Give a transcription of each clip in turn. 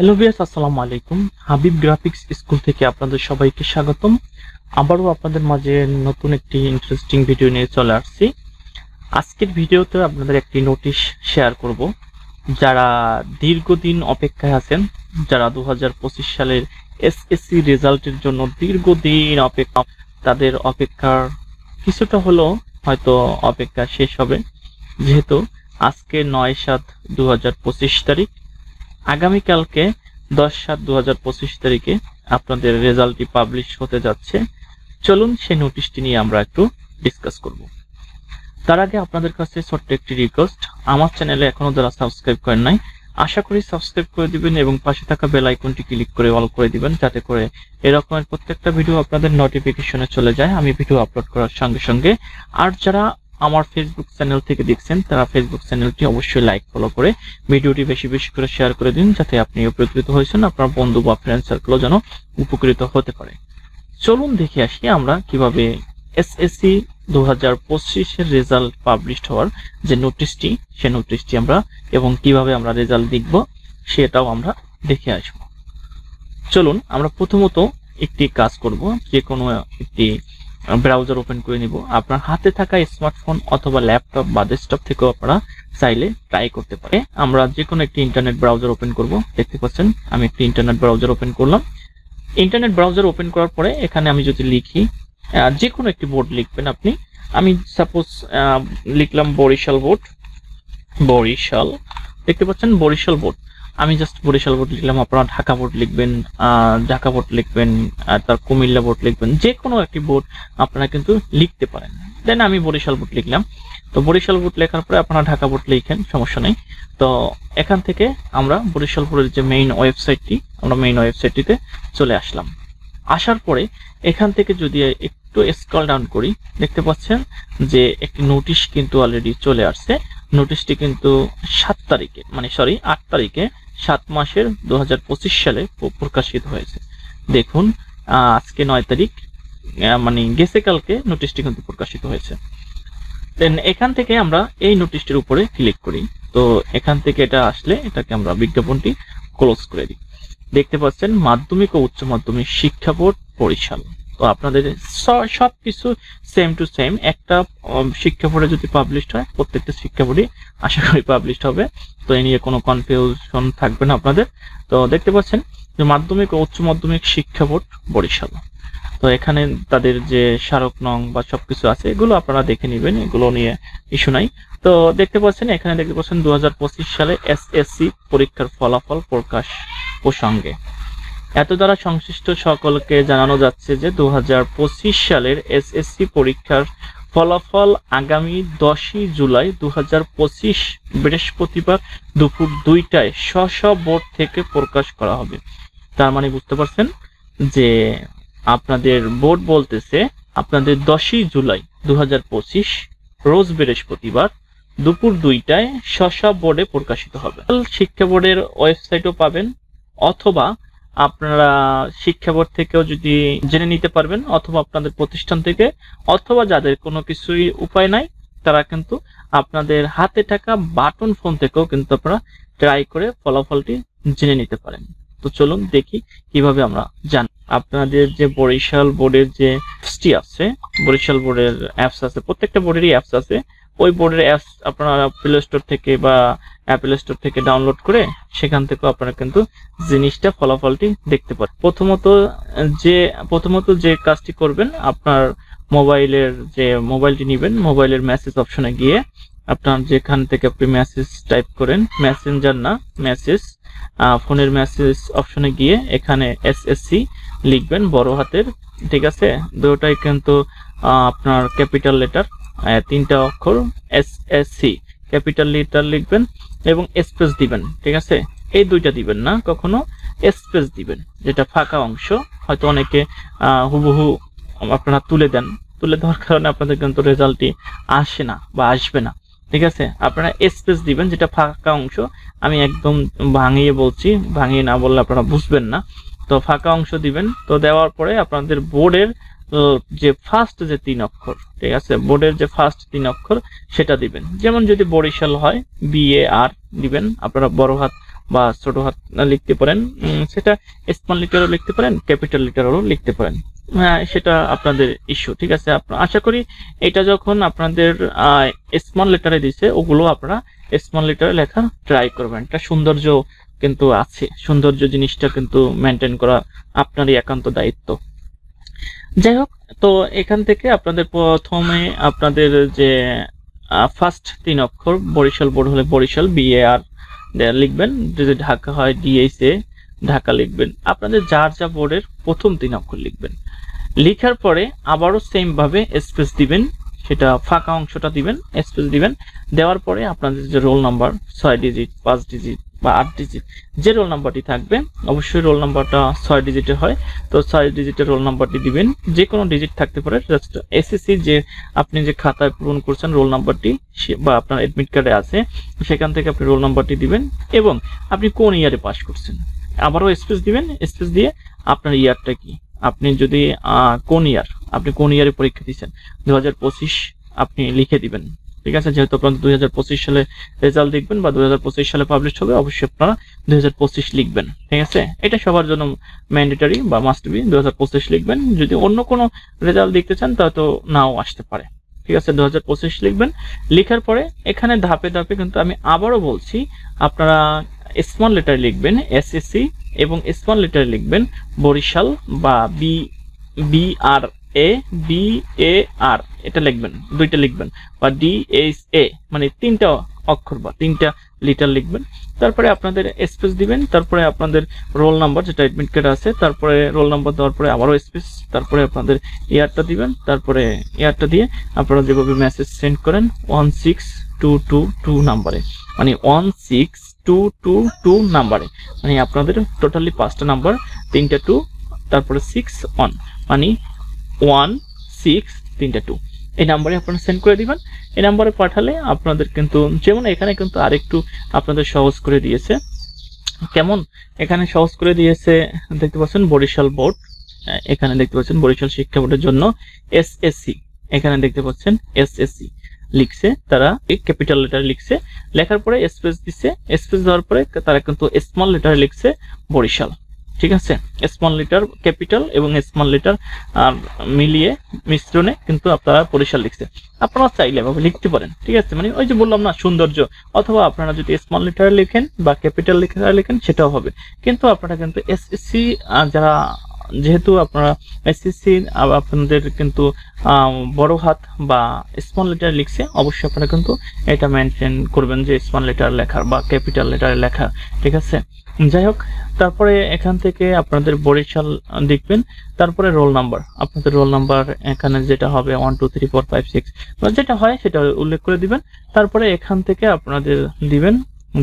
Hello viewers, আসসালামু আলাইকুম। Habib graphics school থেকে আপনাদের সবাইকে স্বাগতম। আবারও আপনাদের মাঝে নতুন একটি ইন্টারেস্টিং ভিডিও নিয়ে চলে আসছি। আজকের ভিডিওতে আপনাদের একটি নোটিশ শেয়ার করব। যারা দীর্ঘদিন অপেক্ষায় আছেন, যারা 2025 সালের এসএসসি রেজাল্টের জন্য দীর্ঘদিন অপেক্ষা, তাদের অপেক্ষার কিছুটা হলেও হয়তো অপেক্ষা শেষ হবে, যেহেতু আজকে 9/7/2025 তারিখ। আগামীকালকে 10/7/2025 তারিখে আপনাদের রেজাল্টটি পাবলিশ হতে যাচ্ছে। চলুন সেই নোটিশটি নিয়ে আমরা একটু ডিসকাস করব। তার আগে আপনাদের কাছে ছোট্ট একটি রিকোয়েস্ট, আমার চ্যানেলে এখনো যারা সাবস্ক্রাইব করেন নাই, আশা করি সাবস্ক্রাইব করে দিবেন এবং পাশে থাকা বেল আইকনটি ক্লিক করে অল করে দিবেন, যাতে করে এরকমের প্রত্যেকটা ভিডিও আপনাদের নোটিফিকেশনে চলে যায় আমি ভিডিও আপলোড করার সঙ্গে সঙ্গে। আর যারা আমার ফেসবুক চ্যানেল থেকে দেখছেন, তারা ফেসবুক চ্যানেলটি অবশ্যই লাইক ফলো করে ভিডিওটি বেশি বেশি করে শেয়ার করে দিন, যাতে আপনি উপকৃত হয়েছেন, আপনার বন্ধু বা ফ্রেন্ড সার্কেলও যেন উপকৃত হতে পারে। চলুন দেখে আসি আমরা কিভাবে এসএসসি 2025 এর রেজাল্ট পাবলিশ হওয়ার যে নোটিশটি, সেই নোটিশটি আমরা এবং কিভাবে আমরা রেজাল্ট দেখব সেটাও আমরা দেখে আসব। চলুন আমরা প্রথমত একটি কাজ করব, যে কোনো একটি ব্রাউজার ওপেন করে নিব। আপনার হাতে থাকা স্মার্টফোন অথবা ল্যাপটপ বা ডেস্কটপ থেকেও আপনারা চাইলে ট্রাই করতে পারে। আমরা যে কোনো একটি ইন্টারনেট ব্রাউজার ওপেন করব। দেখতে পাচ্ছেন আমি একটি ইন্টারনেট ব্রাউজার ওপেন করলাম। ইন্টারনেট ব্রাউজার ওপেন করার পরে এখানে আমি যদি লিখি, যে কোনো একটি বোর্ড লিখবেন আপনি। আমি সাপোজ লিখলাম বরিশাল বোর্ড, বরিশাল। দেখতে পাচ্ছেন বরিশাল বোর্ড। আমি জাস্ট বরিশাল বোর্ড লিখলাম। আপনারা ঢাকা বোর্ড লিখবেন, ঢাকা বোর্ড লিখবেন, তার কুমিল্লা বোর্ড লিখবেন, যে কোনো একটি বোর্ড আপনারা কিন্তু লিখতে পারেন। দেন আমি বরিশাল বোর্ড লিখলাম। তো বরিশাল বোর্ড লেখার পরে আপনারা ঢাকা বোর্ড লিখেন, সমস্যা নেই। তো এখান থেকে আমরা বরিশাল বোর্ডের যে মেইন ওয়েবসাইটটি, আমরা মেইন ওয়েবসাইটটিতে চলে আসলাম। আসার পরে এখান থেকে যদি একটু স্ক্রল ডাউন করি, দেখতে পাচ্ছেন যে একটি নোটিশ কিন্তু অলরেডি চলে আসছে। নোটিশটি কিন্তু 8 তারিখে 7 মাসের 2025 সালে প্রকাশিত হয়েছে। দেখুন আজকে 9 তারিখ, মানে গেছে কালকে নোটিশটি কিন্তু প্রকাশিত হয়েছে। দেন এখান থেকে আমরা এই নোটিশটির উপরে ক্লিক করি। তো এখান থেকে এটা আসলে এটাকে আমরা বিজ্ঞাপনটি ক্লোজ করে দিই। দেখতে পাচ্ছেন মাধ্যমিক ও উচ্চ মাধ্যমিক শিক্ষা বোর্ড বরিশাল। তো আপনাদের সবকিছু সেম টু সেম। একটা শিক্ষা বোর্ডে যদি পাবলিশ হয়, প্রত্যেকটা শিক্ষা বোর্ডে আশা করি পাবলিশ হবে। তো এ নিয়ে কোনো কনফিউশন থাকবে না আপনাদের। তো দেখতে পাচ্ছেন যে মাধ্যমিক ও উচ্চ মাধ্যমিক শিক্ষা বোর্ড বরিশাল। তো এখানে তাদের যে স্মারক নং বা সবকিছু আছে, এগুলো আপনারা দেখে নেবেন, এগুলো নিয়ে ইস্যু নাই। তো দেখতে পাচ্ছেন এখানে দেখতে পাচ্ছেন 2025 সালে এসএসসি পরীক্ষার ফলাফল প্রকাশ প্রসঙ্গে এত দ্বারা সংশ্লিষ্ট সকলকে জানানো যাচ্ছে যে 2025 সালের এসএসসি পরীক্ষার ফলাফল আগামী 10ই জুলাই 2025 বৃহস্পতিবার দুপুর 2টায় স্ব বোর্ড থেকে প্রকাশ করা হবে। তার মানে বুঝতে পারছেন যে আপনাদের বোর্ড বলতেছে আপনাদের 10ই জুলাই 2025 রোজ বৃহস্পতিবার দুপুর 2টায় স্ব বোর্ডে প্রকাশিত হবে। শিক্ষা বোর্ডের ওয়েবসাইটও পাবেন, অথবা আপনারা শিক্ষা বোর্ড থেকেও যদি জেনে নিতে পারবেন, অথবা আপনাদের প্রতিষ্ঠান থেকে, অথবা যাদের কোনো কিছুই উপায় নাই তারা কিন্তু আপনাদের হাতে থাকা বাটন ফোন থেকেও কিন্তু আপনারা ট্রাই করে ফলাফলটি জেনে নিতে পারেন। তো চলুন দেখি কিভাবে আমরা জানি। আপনাদের যে বরিশাল বোর্ডের যে অ্যাপসটি আছে, বরিশাল বোর্ডের অ্যাপস আছে, প্রত্যেকটা বোর্ডেরই অ্যাপস আছে। ওই বোর্ডের অ্যাপস আপনারা প্লে স্টোর থেকে বা অ্যাপল স্টোর থেকে ডাউনলোড করে সেখান থেকেও আপনারা কিন্তু জিনিসটা ফলাফলটি দেখতে পারেন। প্রথমত যে কাজটি করবেন, আপনার মোবাইলের যে মোবাইলটি নেবেন, মোবাইলের মেসেজ অপশনে গিয়ে আপনার যেখান থেকে আপনি মেসেজ টাইপ করেন, মেসেঞ্জার না মেসেজ, ফোনের মেসেজ অপশনে গিয়ে এখানে এসএসসি লিখবেন বড় হাতের, ঠিক আছে। দুটোটাই কিন্তু আপনার ক্যাপিটাল লেটার, 3টা অক্ষর এসএসসি ক্যাপিটাল লেটার লিখবেন এবং স্পেস দিবেন, ঠিক আছে। এই দুইটা দিবেন না, কখনো স্পেস দিবেন, যেটা ফাঁকা অংশ। হয়তো অনেকে হুবহু আপনারা তুলে দেন, তুলে দেওয়ার কারণে আপনাদের কিন্তু রেজাল্টটি আসে না বা আসবে না, ঠিক আছে। আপনারা স্পেস দিবেন, যেটা ফাঁকা অংশ। আমি একদম ভাঙিয়ে বলছি, ভাঙিয়ে না বললে আপনারা বুঝবেন না। তো ফাঁকা অংশ দিবেন। তো দেওয়ার পরে আপনাদের বোর্ডের যে ফার্স্ট যে 3 অক্ষর, ঠিক আছে, বোর্ডের যে ফার্স্ট 3 অক্ষর সেটা দিবেন। যেমন যদি বরিশাল হয় BAR দিবেন, আপনারা বা ছোট হাত লিখতে পারেন, সেটা স্মল লেটারও লিখতে পারেন, ক্যাপিটাল লেটারও লিখতে পারেন, সেটা আপনাদের ইস্যু। ঠিক আছে, আশা করি এটা যখন আপনাদের স্মল লেটারে দিছে ওগুলো আপনারা স্মল লেটারে লেখা ট্রাই করবেন। এটা সৌন্দর্য কিন্তু আছে, সৌন্দর্য জিনিসটা কিন্তু মেনটেন করা আপনারই একান্ত দায়িত্ব। যাই হোক, তো এখান থেকে আপনাদের প্রথমে আপনাদের যে ফার্স্ট 3 অক্ষর, বরিশাল বোর্ড হলে বরিশাল BAR লিখবেন, যদি ঢাকা হয় DHA ঢাকা লিখবেন। আপনাদের যার যা বোর্ডের প্রথম 3 অক্ষর লিখবেন। লিখার পরে আবারও সেম ভাবে স্পেস দিবেন, সেটা ফাঁকা অংশটা দিবেন, স্পেস দিবেন। দেওয়ার পরে আপনাদের যে রোল নাম্বার 6 ডিজিট 5 ডিজিট বা 8 ডিজিট যে রোল নাম্বারটি থাকবে, অবশ্যই রোল নাম্বারটা 6 ডিজিটের হয়, তো 6 ডিজিটের রোল নাম্বারটি দিবেন। যে কোনো ডিজিট থাকতে পারে, জাস্ট SSC যে আপনি যে খাতায় পূরণ করছেন রোল নাম্বারটি বা আপনার অ্যাডমিট কার্ডে আছে সেখান থেকে আপনি রোল নাম্বারটি দিবেন এবং আপনি কোন ইয়ারে পাস করছেন আবারও স্পেস দিবেন। স্পেস দিয়ে আপনার ইয়ারটা কি, আপনি যদি কোন ইয়ার, আপনি কোন ইয়ারে পরীক্ষা দিয়েছেন 2025 আপনি লিখে দিবেন। ঠিক আছে, যেহেতু আপনারা 2025 সালে রেজাল্ট দেখবেন বা 2025 সালে পাবলিশ হবে, অবশ্যই আপনারা 2025 লিখবেন। ঠিক আছে, এটা সবার জন্য ম্যান্ডেটরি বা মাস্ট বি, 2025 লিখবেন। যদি অন্য কোনো রেজাল্ট দেখতে চান তা তো নাও আসতে পারে। ঠিক আছে, 2025 লিখবেন। লেখার পরে এখানে ধাপে ধাপে কিন্তু আমি আবারও বলছি, আপনারা স্মল লেটার লিখবেন SSC এবং স্মল লেটার লিখবেন বরিশাল বা BAR এটা লিখবেন, দুইটা লিখবেন, বা DHA মানে 3টা অক্ষর বা 3টা লিটার লিখবেন। তারপরে আপনাদের স্পেস দিবেন, তারপরে আপনাদের রোল নাম্বার যেটা অ্যাডমিট কার্ড আছে, তারপরে রোল নাম্বার দেওয়ার পরে আবারও স্পেস, তারপরে আপনাদের ইয়ারটা দিবেন, তারপরে ইয়ারটা দিয়ে আপনারা যেভাবে মেসেজ সেন্ড করেন 16222 নাম্বারে, মানে 16222 নাম্বারে, মানে আপনাদের টোটালি 5টা নাম্বার, 3টা 2 তারপরে 6 1 মানে 1 6 3টা 2 এই নাম্বারে আপনারা সেন্ড করে দিবেন। এই নাম্বারে পাঠালে আপনাদের কিন্তু, যেমন এখানে কিন্তু আরেকটু আপনাদের সহজ করে দিয়েছে। কেমন এখানে সহজ করে দিয়েছে দেখতে পাচ্ছেন, বরিশাল বোর্ড, এখানে দেখতে পাচ্ছেন বরিশাল শিক্ষা বোর্ডের জন্য SSC, এখানে দেখতে পাচ্ছেন SSC লিখছে, তারা এই ক্যাপিটাল লেটার লিখছে, লেখার পরে স্পেস দিচ্ছে, স্পেস দেওয়ার পরে তারা কিন্তু স্মল লেটার লিখছে বরিশাল। ঠিক আছে, স্মল লেটার ক্যাপিটাল এবং স্মল লেটার মিলিয়ে মিশ্রণে কিন্তু আপনারা বরিশাল লিখছে। আপনারা চাইলে এভাবে লিখতে পারেন। ঠিক আছে, মানে ওই যে বললাম না সৌন্দর্য, অথবা আপনারা যদি স্মল লেটার লেখেন বা ক্যাপিটাল লেটার লেখেন সেটাও হবে, কিন্তু আপনারা কিন্তু SSC যারা, যেহেতু আপনারা SSC আপনাদের কিন্তু বড় হাত বা স্মল লেটার লিখছে, অবশ্যই আপনারা কিন্তু এটা মেনটেন করবেন যে স্মল লেটার লেখার বা ক্যাপিটাল লেটার লেখা। ঠিক আছে, যাই হোক, তারপরে এখান থেকে আপনাদের বরিশাল দেখবেন, তারপরে রোল নাম্বার, আপনাদের রোল নাম্বার এখানে যেটা হবে 1 2 3 4 5 6 যেটা হয় সেটা উল্লেখ করে দিবেন। তারপরে এখান থেকে আপনাদের দিবেন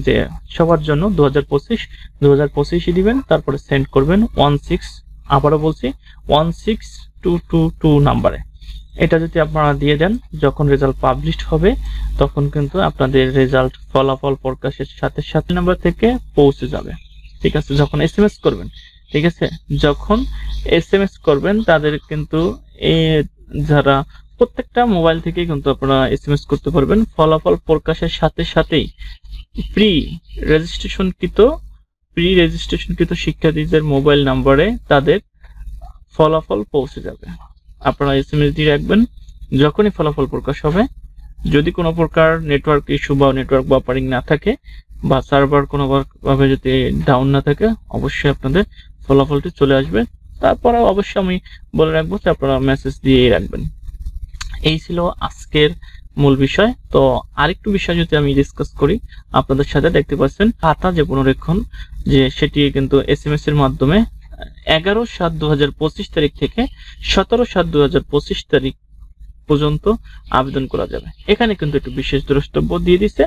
যে সবার জন্য 2025 দিবেন, তারপরে সেন্ড করবেন 16, আবারও বলছি 16222 নাম্বারে। এটা যদি আপনারা দিয়ে দেন, যখন রেজাল্ট পাবলিশড হবে তখন কিন্তু আপনাদের রেজাল্ট ফলাফল প্রকাশের সাথে সাথে নাম্বার থেকে পৌঁছে যাবে। ঠিক আছে, যখন SMS করবেন, ঠিক আছে, যখন SMS করবেন তাদের কিন্তু যারা প্রত্যেকটা মোবাইল থেকে কিন্তু আপনারা SMS করতে পারবেন। ফলাফল প্রকাশের সাথে সাথেই প্রি রেজিস্ট্রেশনকৃত শিক্ষার্থীদের মোবাইল নাম্বারে তাদের ফলাফল পৌঁছে যাবে। আপনারা SMS দিয়ে রাখবেন, যখনই ফলাফল প্রকাশ হবে, যদি কোনো প্রকার নেটওয়ার্ক ইস্যু বা নেটওয়ার্ক বাফারিং না থাকে বা সার্ভার কোনোভাবে যদি ডাউন না থাকে, অবশ্যই আপনাদের ফলাফলটি চলে আসবে। তারপরে অবশ্যই আমি বলে রাখবো যে আপনারা মেসেজ দিয়েই রাখবেন। এই ছিল আজকের মূল বিষয়। তো আরেকটু বিষয় যদি আমি ডিসকাস করি আপনাদের সাথে, দেখতে পাচ্ছেন খাতা যে পুনরীক্ষণ, যে সেটি কিন্তু SMS এর মাধ্যমে 11/7/2025 তারিখ থেকে 17/7/2025 তারিখ পর্যন্ত আবেদন করা যাবে। এখানে কিন্তু একটু বিশেষ দ্রষ্টব্য দিয়ে দিচ্ছে,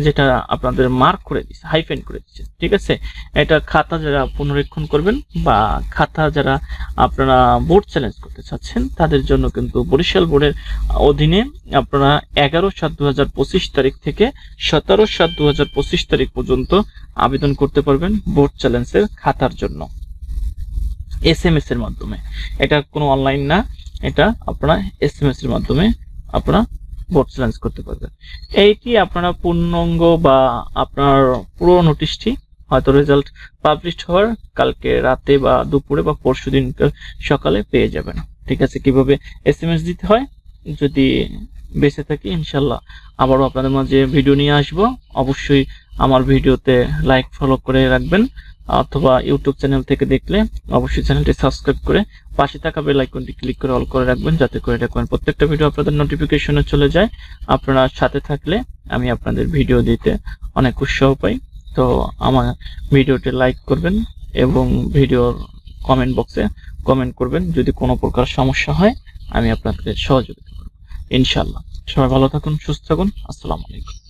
যেটা আপনাদের মার্ক করে দিচ্ছে, হাইফেন করে দিচ্ছে। ঠিক আছে, এটা খাতা যারা পুনরীক্ষণ করবেন বা খাতা যারা আপনারা বোর্ড চ্যালেঞ্জ করতে চাচ্ছেন তাদের জন্য কিন্তু বরিশাল বোর্ডের অধীনে আপনারা 11/7/2025 তারিখ থেকে 17/7/2025 তারিখ পর্যন্ত আবেদন করতে পারবেন বোর্ড চ্যালেঞ্জের খাতার জন্য SMS এর মাধ্যমে। এটা কোনো অনলাইন না, এটা আপনারা SMS এর মাধ্যমে আপনারা বোর্ড চ্যালেঞ্জ করতে পারবেন। এইটি আপনারা পূর্ণাঙ্গ বা আপনার পুরো নোটিশটি হয়তো রেজাল্ট পাবলিশ হওয়ার কালকে রাতে বা দুপুরে বা পরশুদিন সকালে পেয়ে যাবেন। ঠিক আছে, কিভাবে এসএমএস দিতে হয় যদি বেঁচে থাকি ইনশাল্লাহ আবারও আপনাদের মাঝে ভিডিও নিয়ে আসব। অবশ্যই আমার ভিডিওতে লাইক ফলো করে রাখবেন, অথবা ইউটিউব চ্যানেল থেকে দেখলে অবশ্যই চ্যানেলটি সাবস্ক্রাইব করে পাশে থাকা বেল আইকনটি ক্লিক করে অল করে রাখবেন, যাতে করে দেখবেন প্রত্যেকটা ভিডিও আপনাদের নোটিফিকেশনে চলে যায়। আপনারা সাথে থাকলে আমি আপনাদের ভিডিও দিতে অনেক উৎসাহ পাই। তো আমার ভিডিওটি লাইক করবেন এবং ভিডিওর কমেন্ট বক্সে কমেন্ট করবেন। যদি কোনো প্রকার সমস্যা হয় আমি আপনাদের সহযোগিতা করব ইনশাআল্লাহ। সবাই ভালো থাকুন, সুস্থ থাকুন। আসসালামু আলাইকুম।